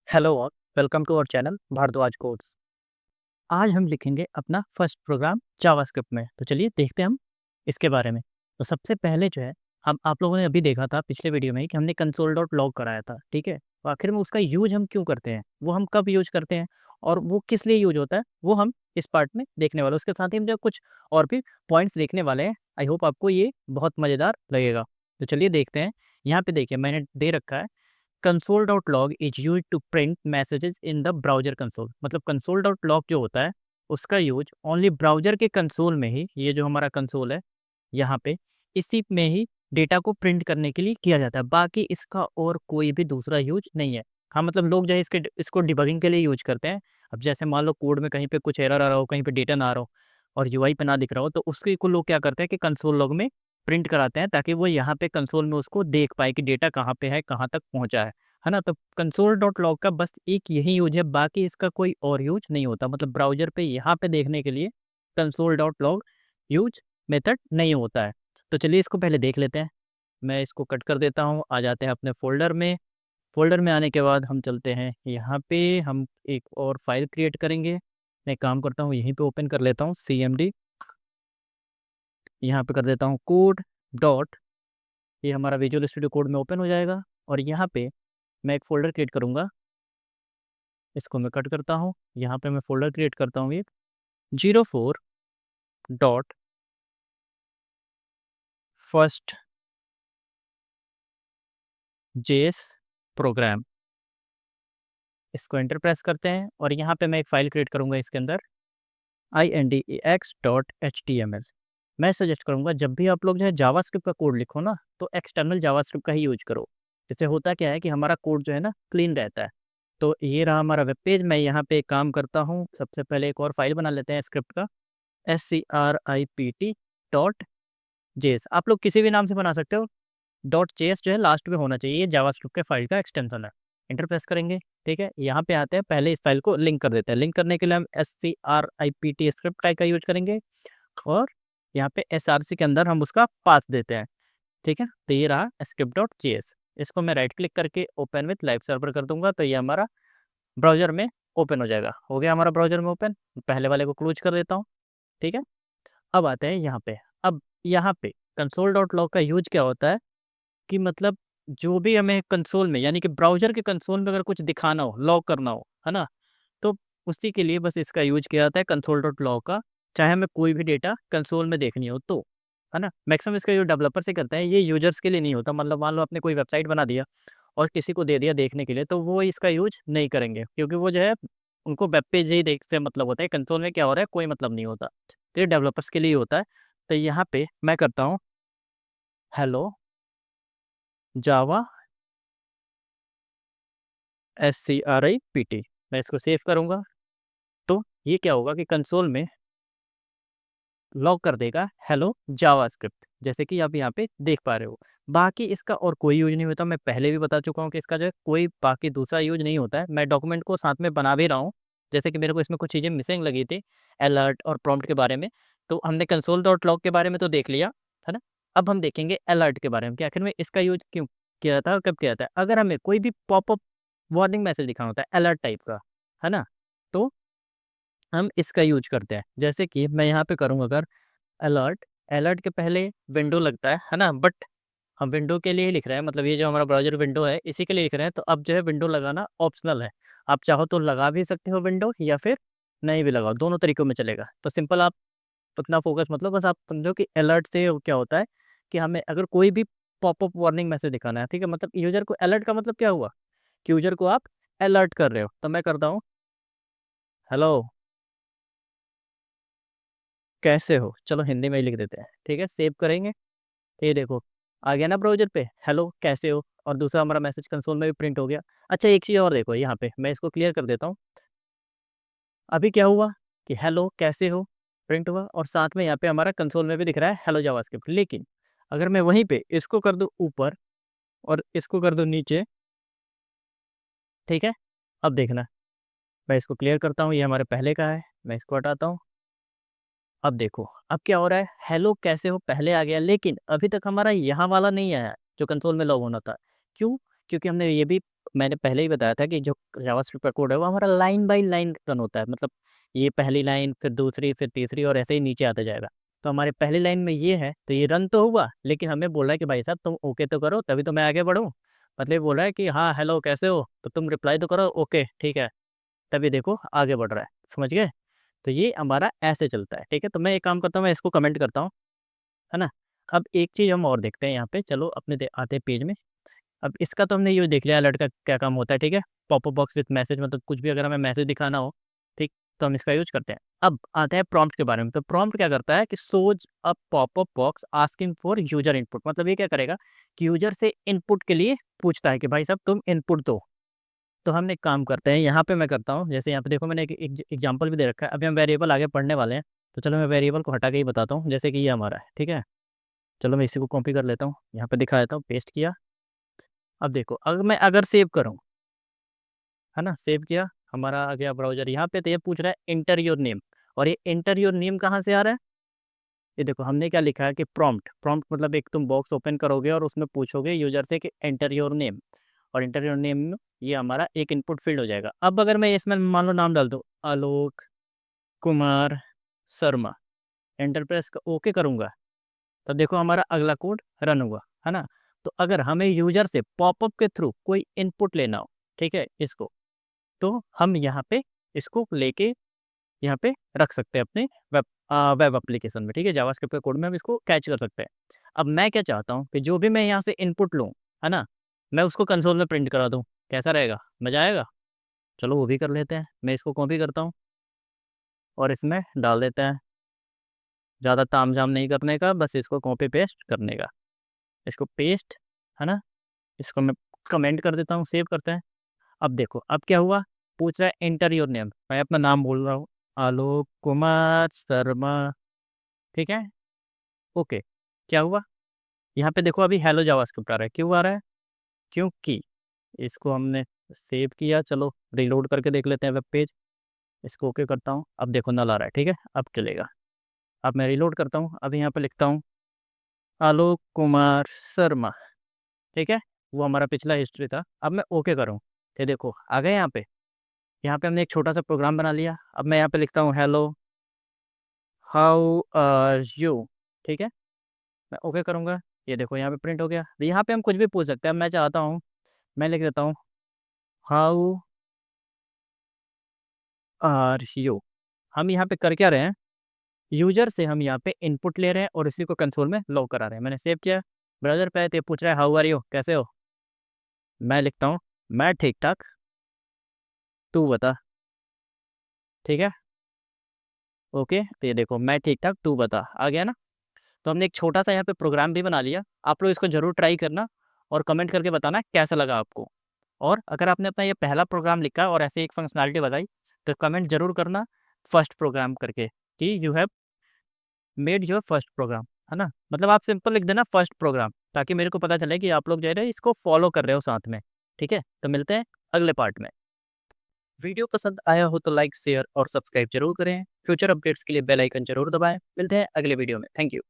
Hello और welcome to our channel Bhardwaj codes. आज हम लिखेंगे अपना फर्स्ट प्रोग्राम जावास्क्रिप्ट में। तो चलिए देखते हैं हम इसके बारे में। तो सबसे पहले जो है, हम आप लोगों ने अभी देखा था पिछले वीडियो में ही कि हमने कंसोल डॉट लॉग कराया था, ठीक है। तो आखिर में उसका यूज हम क्यों करते हैं, वो हम कब यूज करते हैं और वो किस लिए यूज होता है, वो हम इस पार्ट में देखने वाले हैं। उसके साथ ही हम जो कुछ और भी पॉइंट्स देखने वाले हैं। आई होप आपको ये बहुत मज़ेदार लगेगा। तो चलिए देखते हैं। यहाँ पे देखिए मैंने दे रखा है console.log is used to print messages in the browser console। मतलब console.log जो होता है उसका यूज ओनली ब्राउजर के कंसोल में ही, ये जो हमारा कंसोल है यहाँ पे, इसी में ही डेटा को प्रिंट करने के लिए किया जाता है। बाकी इसका और कोई भी दूसरा यूज नहीं है। हाँ, मतलब लोग जो है इसको डिबगिंग के लिए यूज करते हैं। अब जैसे मान लो कोड में कहीं पे कुछ एरर आ रहा हो, कहीं पे डेटा ना आ रहा हो और यूआई पे ना दिख रहा हो, तो उसके को लोग क्या करते हैं कि कंसोल लॉग में प्रिंट कराते हैं ताकि वो यहाँ पे कंसोल में उसको देख पाए कि डेटा कहाँ पे है, कहाँ तक पहुँचा है ना। तो कंसोल डॉट लॉग का बस एक यही यूज है, बाकी इसका कोई और यूज नहीं होता। मतलब ब्राउजर पे यहाँ पे देखने के लिए console dot log use method नहीं होता है। तो चलिए इसको पहले देख लेते हैं। मैं इसको कट कर देता हूँ, आ जाते हैं अपने फ़ोल्डर में। फ़ोल्डर में आने के बाद हम चलते हैं यहाँ पे, हम एक और फाइल क्रिएट करेंगे। मैं एक काम करता हूँ, यहीं पे ओपन कर लेता हूँ CMD। यहाँ पे कर देता हूँ कोड डॉट, ये हमारा विजुअल स्टूडियो कोड में ओपन हो जाएगा। और यहाँ पे मैं एक फ़ोल्डर क्रिएट करूँगा, इसको मैं कट करता हूँ। यहाँ पे मैं फ़ोल्डर क्रिएट करता हूँ एक 04 डॉट फर्स्ट जेएस प्रोग्राम। इसको एंटर प्रेस करते हैं और यहाँ पे मैं एक फ़ाइल क्रिएट करूँगा इसके अंदर index.html। मैं सजेस्ट करूँगा जब भी आप लोग जो है जावास्क्रिप्ट का कोड लिखो ना, तो एक्सटर्नल जावास्क्रिप्ट का ही यूज करो। इससे होता क्या है कि हमारा कोड जो है ना क्लीन रहता है। तो ये रहा हमारा वेब पेज। मैं यहाँ पे एक काम करता हूँ, सबसे पहले एक और फाइल बना लेते हैं स्क्रिप्ट का, script डॉट जेएस। आप लोग किसी भी नाम से बना सकते हो, डॉट जेएस जो है लास्ट में होना चाहिए। ये जावास्क्रिप्ट के फाइल का एक्सटेंशन है। इंटर प्रेस करेंगे, ठीक है। यहाँ पे आते हैं, पहले इस फाइल को लिंक कर देते हैं। लिंक करने के लिए हम script स्क्रिप्ट टाइप का यूज करेंगे और यहाँ पे src के अंदर हम उसका पाथ देते हैं, ठीक है। तो ये रहा स्क्रिप्ट डॉट जेएस। इसको मैं राइट क्लिक करके ओपन विथ लाइव सर्वर कर दूंगा, तो ये हमारा ब्राउजर में ओपन हो जाएगा। हो गया हमारा ब्राउजर में ओपन। पहले वाले को क्लोज कर देता हूँ, ठीक है। अब आते हैं यहाँ पे। अब यहाँ पे कंसोल डॉट लॉग का यूज क्या होता है कि मतलब जो भी हमें कंसोल में, यानी कि ब्राउज़र के कंसोल में अगर कुछ दिखाना हो, लॉग करना हो, है ना? तो उसी के लिए बस इसका यूज़ किया जाता है कंसोल डॉट लॉग का। चाहे हमें कोई भी डेटा कंसोल में देखनी हो तो, है ना? मैक्सिमम इसका यूज़ डेवलपर से करते हैं, ये यूज़र्स के लिए नहीं होता। मतलब मान लो आपने कोई वेबसाइट बना दिया और किसी को दे दिया देखने के लिए, तो वो इसका यूज़ नहीं करेंगे क्योंकि वो जो है उनको वेब पेज ही देख से मतलब होता है, कंसोल में क्या हो रहा है कोई मतलब नहीं होता। तो ये डेवलपर्स के लिए होता है। तो यहाँ पे मैं करता हूँ हेलो जावा SCRIPT। मैं इसको सेव करूँगा, तो ये क्या होगा कि कंसोल में लॉग कर देगा हेलो जावास्क्रिप्ट, जैसे कि आप यहाँ पे देख पा रहे हो। बाकी इसका और कोई यूज़ नहीं होता। मैं पहले भी बता चुका हूँ कि इसका जो है कोई बाकी दूसरा यूज़ नहीं होता है। मैं डॉक्यूमेंट को साथ में बना भी रहा हूँ, जैसे कि मेरे को इसमें कुछ चीज़ें मिसिंग लगी थी अलर्ट और प्रॉम्प्ट के बारे में। तो हमने कंसोल डॉट लॉग के बारे में तो देख लिया, है ना? अब हम देखेंगे अलर्ट के बारे में कि आखिर में इसका यूज़ क्यों किया जाता है और कब किया जाता है। अगर हमें कोई भी पॉपअप वार्निंग मैसेज दिखाना होता है अलर्ट टाइप का, है ना? तो हम इसका यूज़ करते हैं। जैसे कि मैं यहाँ पे करूँ अगर अलर्ट, अलर्ट के पहले विंडो लगता है ना? बट हम विंडो के लिए ही लिख रहे हैं, मतलब ये जो हमारा ब्राउज़र विंडो है इसी के लिए लिख रहे हैं। तो अब जो है विंडो लगाना ऑप्शनल है। आप चाहो तो लगा भी सकते हो विंडो या फिर नहीं भी लगाओ, दोनों तरीकों में चलेगा। तो सिंपल आप उतना फ़ोकस मतलब बस आप समझो कि अलर्ट से क्या होता है कि हमें अगर कोई भी पॉपअप वार्निंग मैसेज दिखाना है, ठीक है? मतलब यूज़र को अलर्ट का मतलब क्या हुआ कि यूज़र को आप अलर्ट कर रहे हो। तो मैं करता हूँ हेलो कैसे हो? चलो हिंदी में ही लिख देते हैं, ठीक है? सेव करेंगे, ये देखो आ गया ना ब्राउज़र पे हेलो कैसे हो, और दूसरा हमारा मैसेज कंसोल में भी प्रिंट हो गया। अच्छा एक चीज़ और देखो यहाँ पे, मैं इसको क्लियर कर देता हूँ। अभी क्या हुआ कि हेलो कैसे हो प्रिंट हुआ और साथ में यहाँ पे हमारा कंसोल में भी दिख रहा है हेलो जावास्क्रिप्ट। लेकिन अगर मैं वहीं पे इसको कर दूँ ऊपर और इसको कर दूँ नीचे, ठीक है? अब देखना, मैं इसको क्लियर करता हूँ, ये हमारे पहले का है, मैं इसको हटाता हूँ। अब देखो, अब क्या हो रहा है, हेलो कैसे हो पहले आ गया, लेकिन अभी तक हमारा यहाँ वाला नहीं आया, जो कंसोल में लॉग होना था। क्यों? क्योंकि हमने ये भी मैंने पहले ही बताया था कि जो जावास्क्रिप्ट का कोड है वो हमारा लाइन बाय लाइन रन होता है, मतलब ये पहली लाइन, फिर दूसरी, फिर तीसरी और ऐसे ही नीचे आता जाएगा। तो हमारे पहली लाइन में ये है, तो ये रन तो हुआ, लेकिन हमें बोल रहा है कि भाई साहब तुम ओके तो करो तभी तो मैं आगे बढ़ूँ। मतलब ये बोल रहा है कि हाँ हेलो कैसे हो, तो तुम रिप्लाई तो करो ओके ठीक है, तभी देखो आगे बढ़ रहा है, समझ गए? तो ये हमारा ऐसे चलता है, ठीक है? तो मैं एक काम करता हूँ, मैं इसको कमेंट करता हूँ, है ना? अब एक चीज़ हम और देखते हैं यहाँ पे, चलो अपने आते हैं पेज में। अब इसका तो हमने ये देख लिया अलर्ट का क्या काम होता है, ठीक है? पॉपअप बॉक्स विथ मैसेज, मतलब कुछ भी अगर हमें मैसेज दिखाना हो, ठीक? तो हम इसका यूज़ करते हैं। अब आते हैं प्रॉम्प्ट के बारे में। तो प्रॉम्प्ट क्या करता है कि shows a popup box asking for user input, मतलब ये क्या करेगा कि यूज़र से इनपुट के लिए पूछता है कि भाई साहब तुम इनपुट दो। तो हम एक काम करते हैं, यहाँ पे मैं करता हूँ, जैसे यहाँ पे देखो मैंने एक एग्जांपल भी दे रखा है। अभी हम वेरिएबल आगे पढ़ने वाले हैं, तो चलो मैं वेरिएबल को हटा के ही बताता हूँ, जैसे कि ये हमारा है, ठीक है? चलो मैं इसी को कॉपी कर लेता हूँ, यहाँ पे दिखा देता हूँ, पेस्ट किया। अब देखो अगर सेव करूँ, है ना? सेव किया, हमारा आ गया ब्राउज़र यहाँ पे, तो ये पूछ रहा है एंटर योर नेम, और ये एंटर योर नेम कहाँ से आ रहा है? ये देखो हमने क्या लिखा है कि प्रॉम्प्ट, प्रॉम्प्ट मतलब एक तुम बॉक्स ओपन करोगे और उसमें पूछोगे यूज़र से कि एंटर योर नेम, और एंटर योर नेम में ये हमारा एक इनपुट फ़ील्ड हो जाएगा। अब अगर मैं इसमें मान लो नाम डाल दूँ, Alok Kumar Sharma, enter press okay करूँगा, तब देखो हमारा अगला कोड रन हुआ, है ना? तो अगर हमें यूज़र से पॉपअप के थ्रू कोई इनपुट लेना हो, ठीक है, इसको, तो हम यहाँ पे इसको लेके यहाँ पे रख सकते हैं अपने वेब एप्लीकेशन में, ठीक है? जावास्क्रिप्ट के कोड में हम इसको कैच कर सकते हैं। अब मैं क्या चाहता हूँ कि जो भी मैं यहाँ से इनपुट लूँ, है ना? मैं उसको कंसोल में प्रिंट करा दूँ, कैसा रहेगा? मज़ा आएगा? चलो वो भी कर लेते हैं। मैं इसको कॉपी करता हूँ और इसमें डाल देते हैं। ज़्यादा तामझाम नहीं करने का, बस इसको कॉपी पेस्ट करने का। इसको पेस्ट, है ना? इसको मैं कमेंट कर देता हूँ, सेव करते हैं। अब देखो, अब क्या हुआ? पूछ रहा है एंटर योर नेम, मैं अपना नाम बोल रहा हूँ, आलोक कुमार शर्मा, ठीक है? ओके, क्या हुआ? यहाँ पे देखो अभी हेलो जावास्क्रिप्ट आ रहा है, क्यों आ रहा है? क्योंकि इसको हमने सेव किया, चलो रीलोड करके देख लेते हैं वेब पेज। इसको ओके करता हूँ, अब देखो नल आ रहा है, ठीक है? अब चलेगा। अब मैं रीलोड करता हूँ, अब यहाँ पे लिखता हूँ आलोक कुमार शर्मा, ठीक है? वो हमारा पिछला हिस्ट्री था। अब मैं ओके करूँ, ये देखो आ गए यहाँ पे। यहाँ पे हमने एक छोटा-सा प्रोग्राम बना लिया। अब मैं यहाँ पे लिखता हूँ हेलो, हाउ आर यू? ठीक है? मैं ओके करूँगा, ये देखो यहाँ पे प्रिंट हो गया। यहाँ पे हम कुछ भी पूछ सकते हैं। अब मैं चाहता हूँ, मैं लिख देता हूँ हाउ आर यू? हम यहाँ पे कर क्या रहे हैं? यूज़र से हम यहाँ पे इनपुट ले रहे हैं और इसी को कंसोल में लॉग करा रहे हैं। मैंने सेव किया, ब्राउज़र पे है तो ये पूछ रहा है हाउ आर यू? कैसे हो? मैं लिखता हूँ मैं ठीक-ठाक, तू बता, ठीक है? ओके, तो ये देखो मैं ठीक-ठाक, तू बता, आ गया ना? तो हमने एक छोटा-सा यहाँ पे प्रोग्राम भी बना लिया। आप लोग इसको ज़रूर ट्राई करना और कमेंट करके बताना कैसा लगा आपको। और अगर आपने अपना ये पहला प्रोग्राम लिखा और ऐसे एक फंक्शनैलिटी बताई, तो कमेंट ज़रूर करना फर्स्ट प्रोग्राम करके कि you have made your first program, है ना? मतलब आप सिंपल लिख देना फर्स्ट प्रोग्राम, ताकि मेरे को पता चले कि आप लोग जो है ना इसको फॉलो कर रहे हो साथ में, ठीक है? तो मिलते हैं अगले पार्ट में। वीडियो पसंद आया हो तो लाइक, शेयर और सब्सक्राइब ज़रूर करें। फ्यूचर अपडेट्स के लिए बेल आइकन ज़रूर दबाएँ। मिलते हैं अगले वीडियो में। Thank you.